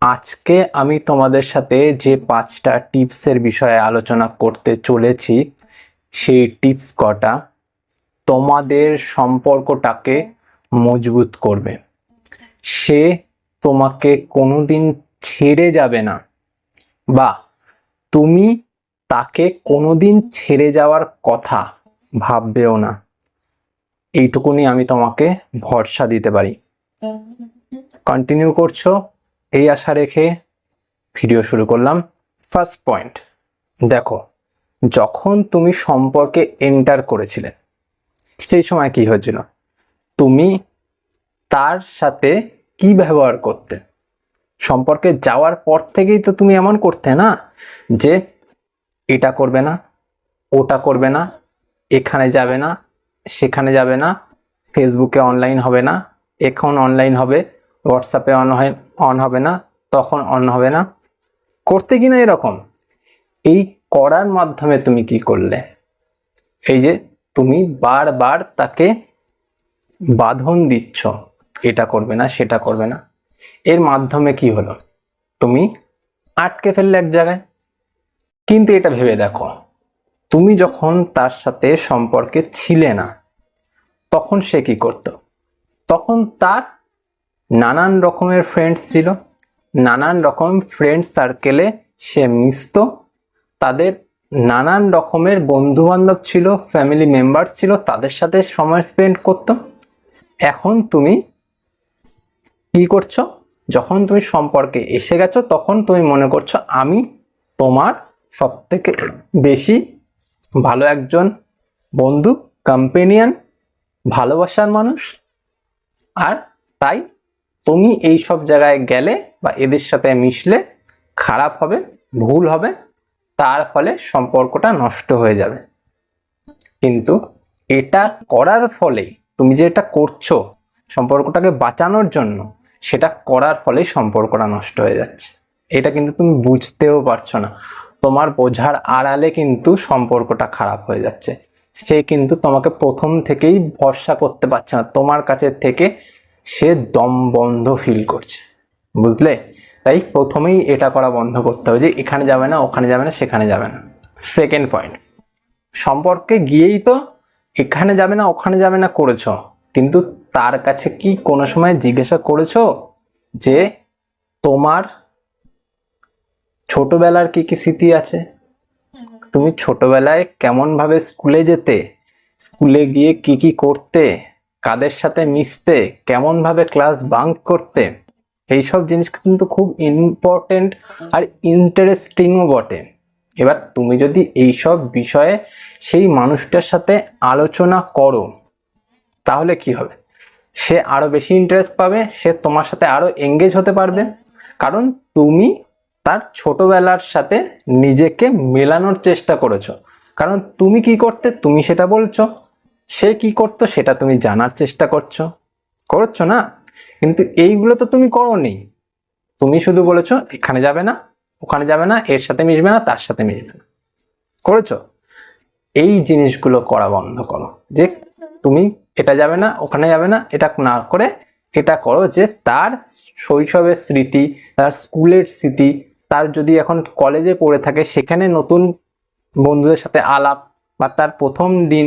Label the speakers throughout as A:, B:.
A: আজকে আমি তোমাদের সাথে যে 5টা টিপসের বিষয়ে আলোচনা করতে চলেছি, সেই টিপস কটা তোমাদের সম্পর্কটাকে মজবুত করবে। সে তোমাকে কোনোদিন ছেড়ে যাবে না, বা তুমি তাকে কোনোদিন ছেড়ে যাওয়ার কথা ভাববেও না। এইটুকুনি আমি তোমাকে ভরসা দিতে পারি। কন্টিনিউ করছো এই আশা রেখে ভিডিও শুরু করলাম। ফার্স্ট পয়েন্ট, দেখো, যখন তুমি সম্পর্কে এন্টার করেছিলে সেই সময় কি হয়েছিল? তুমি তার সাথে কি ব্যবহার করতে? সম্পর্কে যাওয়ার পর থেকেই তো তুমি এমন করতে না যে এটা করবে না, ওটা করবে না, এখানে যাবে না, সেখানে যাবে না, ফেসবুকে অনলাইন হবে না, এখন অনলাইন হবে, হোয়াটসঅ্যাপে অন হবে না, তখন অন হবে না, করতে কিনা এরকম। এই করার মাধ্যমে তুমি কি করলে? এই যে তুমি বারবার তাকে বাঁধন দিচ্ছ, এটা করবে না, সেটা করবে না, এর মাধ্যমে কি হলো? তুমি আটকে ফেললে এক জায়গায়। কিন্তু এটা ভেবে দেখো, তুমি যখন তার সাথে সম্পর্কে ছিলে না, তখন সে কি করত? তখন তার নানান রকমের ফ্রেন্ডস ছিল, নানান রকম ফ্রেন্ড সার্কেলে সে মিশত, তাদের নানান রকমের বন্ধু বান্ধব ছিল, ফ্যামিলি মেম্বার্স ছিল, তাদের সাথে সময় স্পেন্ড করত। এখন তুমি কি করছো? যখন তুমি সম্পর্কে এসে গেছো, তখন তুমি মনে করছো আমি তোমার সব থেকে বেশি ভালো একজন বন্ধু, কম্পেনিয়ন, ভালোবাসার মানুষ। আর তাই তুমি এই সব জায়গায় গেলে বা এদের সাথে মিশলে খারাপ হবে, ভুল হবে, তার ফলে সম্পর্কটা নষ্ট হয়ে যাবে। কিন্তু এটা করার ফলে, তুমি যে এটা করছো সম্পর্কটাকে বাঁচানোর জন্য, সেটা করার ফলে সম্পর্কটা নষ্ট হয়ে যাচ্ছে। এটা কিন্তু তুমি বুঝতেও পারছো না। তোমার বোঝার আড়ালে কিন্তু সম্পর্কটা খারাপ হয়ে যাচ্ছে। সে কিন্তু তোমাকে প্রথম থেকেই ভরসা করতে পারছে না, তোমার কাছে থেকে সে দম বন্ধ ফিল করছে, বুঝলে? তাই প্রথমেই এটা করা বন্ধ করতে হবে যে এখানে যাবে না, ওখানে যাবে না, সেখানে যাবে না। সেকেন্ড পয়েন্ট, সম্পর্কে গিয়েই তো এখানে যাবে না, ওখানে যাবে না করেছো, কিন্তু তার কাছে কি কোনো সময় জিজ্ঞাসা করেছো যে তোমার ছোটবেলার কি কি স্মৃতি আছে? তুমি ছোটবেলায় কেমন ভাবে স্কুলে যেতে, স্কুলে গিয়ে কি কি করতে, কাদের সাথে মিশতে, কেমন ভাবে ক্লাস বাঙ্ক করতে? এইসব জিনিস কিন্তু খুব ইম্পর্টেন্ট আর ইন্টারেস্টিংও বটে। এবার তুমি যদি এইসব বিষয়ে সেই মানুষটার সাথে আলোচনা করো, তাহলে কি হবে? সে আরো বেশি ইন্টারেস্ট পাবে, সে তোমার সাথে আরো এঙ্গেজ হতে পারবে, কারণ তুমি তার ছোটবেলার সাথে নিজেকে মেলানোর চেষ্টা করেছো। কারণ তুমি কি করতে তুমি সেটা বলছো, সে কি করতো সেটা তুমি জানার চেষ্টা করছো না? কিন্তু এইগুলো তো তুমি করোনি। তুমি শুধু বলেছো এখানে যাবে না, ওখানে যাবে না, এর সাথে মিশবে না, তার সাথে মিশবে না, করেছো? এই জিনিসগুলো করা বন্ধ করো, যে তুমি এটা যাবে না, ওখানে যাবে না, এটা না করে এটা করো যে তার শৈশবের স্মৃতি, তার স্কুলের স্মৃতি, তার যদি এখন কলেজে পড়ে থাকে সেখানে নতুন বন্ধুদের সাথে আলাপ, বা তার প্রথম দিন,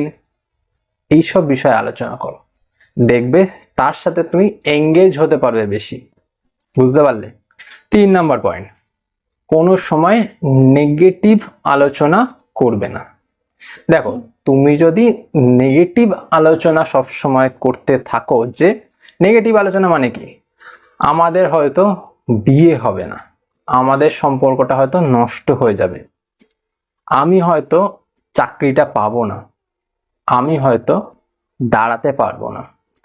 A: এইসব বিষয়ে আলোচনা করো। দেখবে তার সাথে তুমি এঙ্গেজ হতে পারবে বেশি। বুঝতে পারলে? 3 নাম্বার পয়েন্ট, কোনো সময় নেগেটিভ আলোচনা করবে না। দেখো, তুমি যদি নেগেটিভ আলোচনা সব সময় করতে থাকো, যে নেগেটিভ আলোচনা মানে কি? আমাদের হয়তো বিয়ে হবে না, আমাদের সম্পর্কটা হয়তো নষ্ট হয়ে যাবে, আমি হয়তো চাকরিটা পাবো না, আমি হয়তো দাঁড়াতে পারবো না,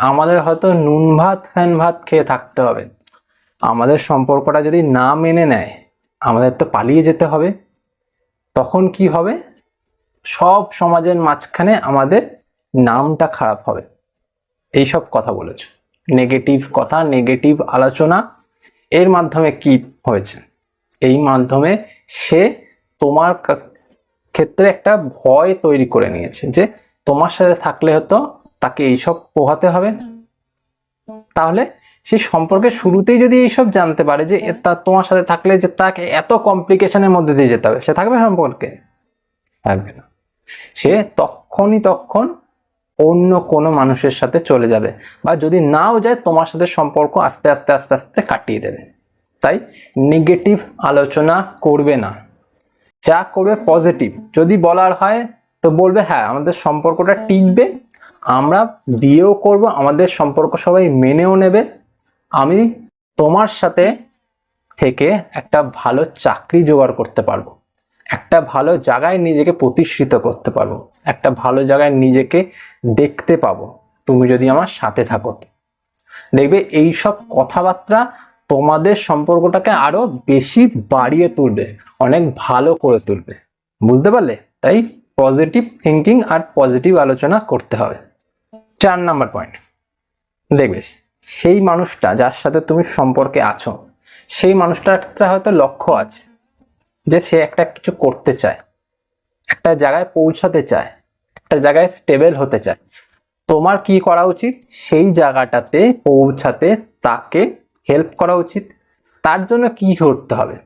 A: আমাদের হয়তো নুন ভাত ফ্যান ভাত খেয়ে থাকতে হবে, আমাদের সম্পর্কটা যদি না মেনে নেয় আমাদের তো পালিয়ে যেতে হবে। তখন কি হবে? সব সমাজের মাঝখানে আমাদের নামটা খারাপ হবে। এইসব কথা বলেছ, নেগেটিভ কথা, নেগেটিভ আলোচনা। এর মাধ্যমে কি হয়েছে? এই মাধ্যমে সে তোমার ক্ষেত্রে একটা ভয় তৈরি করে নিয়েছে, যে তোমার সাথে থাকলে হয়তো তাকে এইসব পোহাতে হবে, তাহলে সেই সম্পর্কের শুরুতেই যদি এইসব জানতে পারে যে তোমার সাথে থাকলে যে তাকে এত কমপ্লিকেশনের মধ্যে দিয়ে যেতে হবে, সে থাকবে সম্পর্কে? থাকবে না। সে তখন অন্য কোনো মানুষের সাথে চলে যাবে, বা যদি নাও যায় তোমার সাথে সম্পর্ক আস্তে আস্তে আস্তে আস্তে কাটিয়ে দেবে। তাই নেগেটিভ আলোচনা করবে না, যা করবে পজিটিভ। যদি বলার হয় তো বলবে হ্যাঁ আমাদের সম্পর্কটা টিকবে, আমরা বিয়েও করব, আমাদের সম্পর্ক সবাই মেনেও নেবে, আমি তোমার সাথে থেকে একটা ভালো চাকরি জোগাড় করতে পারবো, একটা ভালো জায়গায় নিজেকে প্রতিষ্ঠিত করতে পারবো, একটা ভালো জায়গায় নিজেকে দেখতে পাবো তুমি যদি আমার সাথে থাকো। দেখবে এইসব কথাবার্তা তোমাদের সম্পর্কটাকে আরো বেশি বাড়িয়ে তুলবে, অনেক ভালো করে তুলবে। বুঝতে পারলে? তাই পজিটিভ থিঙ্কিং আর পজিটিভ আলোচনা করতে হবে। 4 নাম্বার পয়েন্ট, দেখবে সেই মানুষটা যার সাথে তুমি সম্পর্কে আছো, সেই মানুষটার একটা হয়তো লক্ষ্য আছে যে সে একটা কিছু করতে চায়, একটা জায়গায় পৌঁছাতে চায়, একটা জায়গায় স্টেবল হতে চায়। তোমার কি করা উচিত? সেই জায়গাটাতে পৌঁছাতে তাকে হেল্প করা উচিত। তার জন্য কি করতে হবে?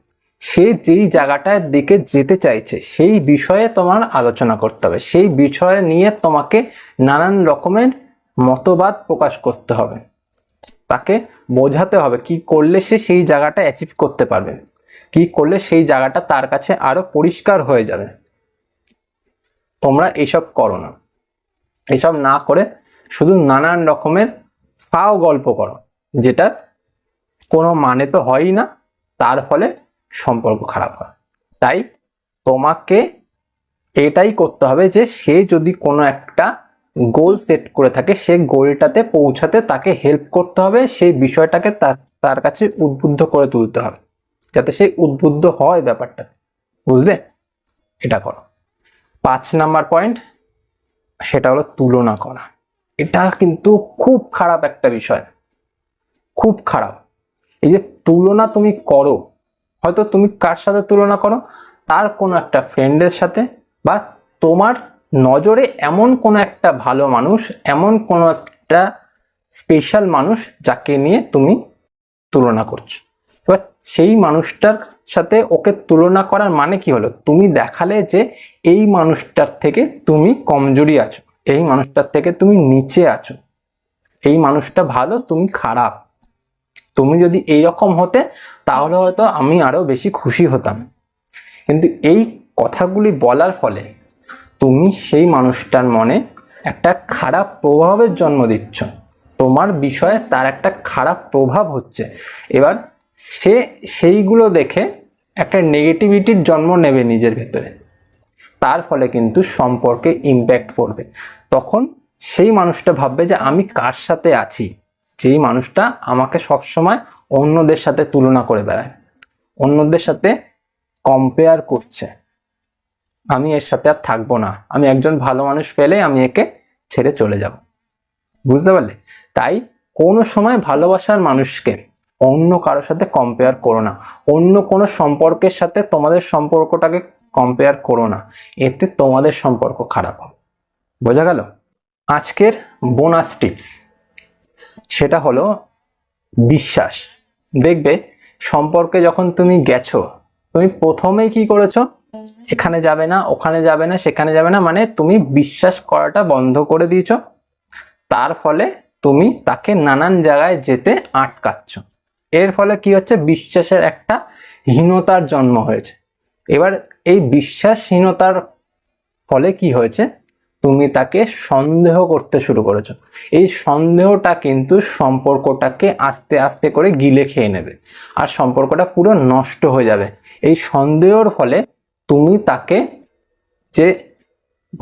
A: সে যেই জায়গাটার দিকে যেতে চাইছে সেই বিষয়ে তোমার আলোচনা করতে হবে, সেই বিষয় নিয়ে তোমাকে নানান রকমের মতবাদ প্রকাশ করতে হবে, তাকে বোঝাতে হবে কি করলে সে সেই জায়গাটা অ্যাচিভ করতে পারবে, কি করলে সেই জায়গাটা তার কাছে আরো পরিষ্কার হয়ে যাবে। তোমরা এইসব করো না, এইসব না করে শুধু নানান রকমের ফাও গল্প করো, যেটা কোনো মানে তো হয়ই না, তার ফলে সম্পর্ক খারাপ হয়। তাই তোমাকে এটাই করতে হবে যে সে যদি কোনো একটা গোল সেট করে থাকে, সে গোলটাতে পৌঁছাতে তাকে হেল্প করতে হবে, সেই বিষয়টাকে তার কাছে উদ্বুদ্ধ করে তুলতে হবে, যাতে সে উদ্বুদ্ধ হয় ব্যাপারটা। বুঝলে? এটা করো। 5 নাম্বার পয়েন্ট, সেটা হলো তুলনা করা। এটা কিন্তু খুব খারাপ একটা বিষয়, খুব খারাপ। এই যে তুলনা তুমি করো, হয়তো তুমি কার সাথে তুলনা করো? তার কোনো একটা ফ্রেন্ডের সাথে, বা তোমার নজরে এমন কোনো একটা ভালো মানুষ, এমন কোনো একটা স্পেশাল মানুষ যাকে নিয়ে তুমি তুলনা করছো। এবার সেই মানুষটার সাথে ওকে তুলনা করার মানে কি হলো? তুমি দেখালে যে এই মানুষটার থেকে তুমি কমজোরি আছো, এই মানুষটার থেকে তুমি নিচে আছো, এই মানুষটা ভালো তুমি খারাপ। তুমি যদি এইরকম হতে তাহলে হয়তো আমি আরো বেশি খুশি হতাম। কিন্তু এই কথাগুলি বলার ফলে তুমি সেই মানুষটার মনে একটা খারাপ প্রভাবের জন্ম দিচ্ছ, তোমার বিষয়ে তার একটা খারাপ প্রভাব হচ্ছে। এবার সে সেইগুলো দেখে একটা নেগেটিভিটির জন্ম নেবে নিজের ভেতরে, তার ফলে কিন্তু সম্পর্কে ইম্প্যাক্ট পড়বে। তখন সেই মানুষটা ভাববে যে আমি কার সাথে আছি, যেই মানুষটা আমাকে সবসময় অন্যদের সাথে তুলনা করে বেড়ায়, অন্যদের সাথে কম্পেয়ার করছে, আমি এর সাথে আর থাকবো না, আমি একজন ভালো মানুষ পেলে আমি একে ছেড়ে চলে যাব। বুঝতে পারলে? তাই কোনো সময় ভালোবাসার মানুষকে অন্য কারোর সাথে কম্পেয়ার করো না, অন্য কোনো সম্পর্কের সাথে তোমাদের সম্পর্কটাকে কম্পেয়ার করো না, এতে তোমাদের সম্পর্ক খারাপ হবে। বোঝা গেল? আজকের বোনাস টিপস, সেটা হলো বিশ্বাস। দেখবে সম্পর্কে যখন তুমি গেছো, তুমি প্রথমেই কি করেছো? এখানে যাবে না, ওখানে যাবে না, সেখানে যাবে না, মানে তুমি বিশ্বাস করাটা বন্ধ করে দিয়েছো। তার ফলে তুমি তাকে নানান জায়গায় যেতে আটকাচ্ছ। এর ফলে কি হচ্ছে? বিশ্বাসের একটা হীনতার জন্ম হয়েছে। এবার এই বিশ্বাসহীনতার ফলে কি হয়েছে? তুমি তাকে সন্দেহ করতে শুরু করেছো। এই সন্দেহটা কিন্তু সম্পর্কটাকে আস্তে আস্তে করে গিলে খেয়ে নেবে, আর সম্পর্কটা পুরো নষ্ট হয়ে যাবে। এই সন্দেহর ফলে তুমি তাকে যে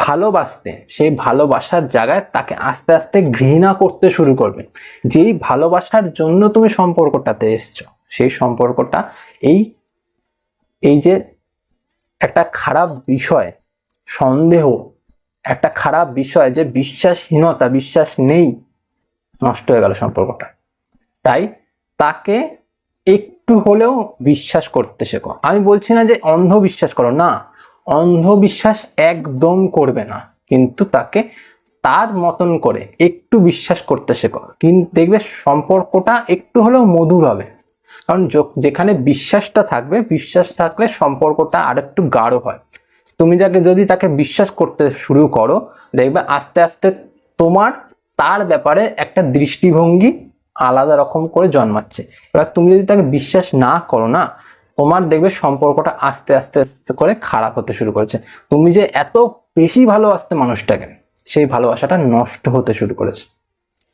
A: ভালোবাসতে, সেই ভালোবাসার জায়গায় তাকে আস্তে আস্তে ঘৃণা করতে শুরু করবে। যেই ভালোবাসার জন্য তুমি সম্পর্কটাতে এসছো, সেই সম্পর্কটা এই যে একটা খারাপ বিষয়, সন্দেহ, একটা খারাপ বিষয় যে বিশ্বাসহীনতা, বিশ্বাস নেই, নষ্ট হয়ে গেল সম্পর্কটা। তাই তাকে একটু হলেও বিশ্বাস করতে শেখো। আমি বলছি না যে অন্ধবিশ্বাস করো, না, অন্ধবিশ্বাস একদম করবে না, কিন্তু তাকে তার মতন করে একটু বিশ্বাস করতে শেখো, কিন্তু দেখবে সম্পর্কটা একটু হলেও মধুর হবে। কারণ যেখানে বিশ্বাসটা থাকবে, বিশ্বাস থাকলে সম্পর্কটা আরেকটু গাঢ় হয়। তুমি যদি তাকে বিশ্বাস করতে শুরু করো, দেখবে আস্তে আস্তে তোমার তার ব্যাপারে একটা দৃষ্টিভঙ্গি আলাদা রকম করে জন্মাচ্ছে। এবার তুমি যদি তাকে বিশ্বাস না করো না, তোমার দেখবে সম্পর্কটা আস্তে আস্তে আস্তে করে খারাপ হতে শুরু করেছে। তুমি যে এত বেশি ভালোবাসতে মানুষটাকে, সেই ভালোবাসাটা নষ্ট হতে শুরু করেছে।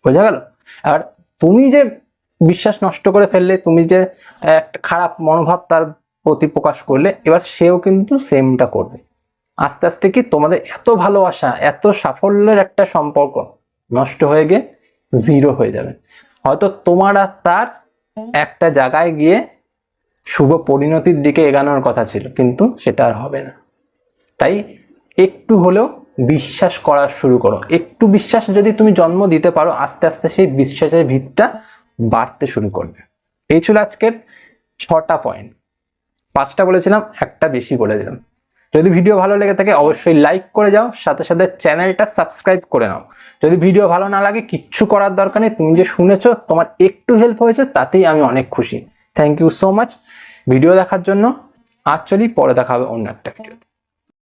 A: বোঝা গেল? আর তুমি যে বিশ্বাস নষ্ট করে ফেললে, তুমি যে একটা খারাপ মনোভাব তার প্রতি প্রকাশ করলে, এবার সেও কিন্তু সেমটা করবে। আস্তে আস্তে কি তোমাদের এত ভালোবাসা, এত সাফল্যের একটা সম্পর্ক নষ্ট হয়ে গিয়ে জিরো হয়ে যাবে। হয়তো তোমার আর তার একটা জায়গায় গিয়ে শুভ পরিণতির দিকে এগানোর কথা ছিল, কিন্তু সেটা আর হবে না। তাই একটু হলেও বিশ্বাস করা শুরু করো। একটু বিশ্বাস যদি তুমি জন্ম দিতে পারো, আস্তে আস্তে সেই বিশ্বাসের ভিতটা বাড়তে শুরু করবে। এই ছিল আজকের 6টা পয়েন্ট। 5টা বলেছিলাম, একটা বেশি বলে দিলাম। যদি ভিডিও ভালো লেগে থাকে অবশ্যই লাইক করে যাও, সাথে সাথে চ্যানেলটা সাবস্ক্রাইব করে নাও। যদি ভিডিও ভালো না লাগে, কিচ্ছু করার দরকার নেই। তুমি যে শুনেছো, তোমার একটু হেল্প হয়েছে, তাতেই আমি অনেক খুশি। Thank you so much video দেখার জন্য। আজ চলি, পরে দেখা হবে অন্য একটা ভিডিওতে।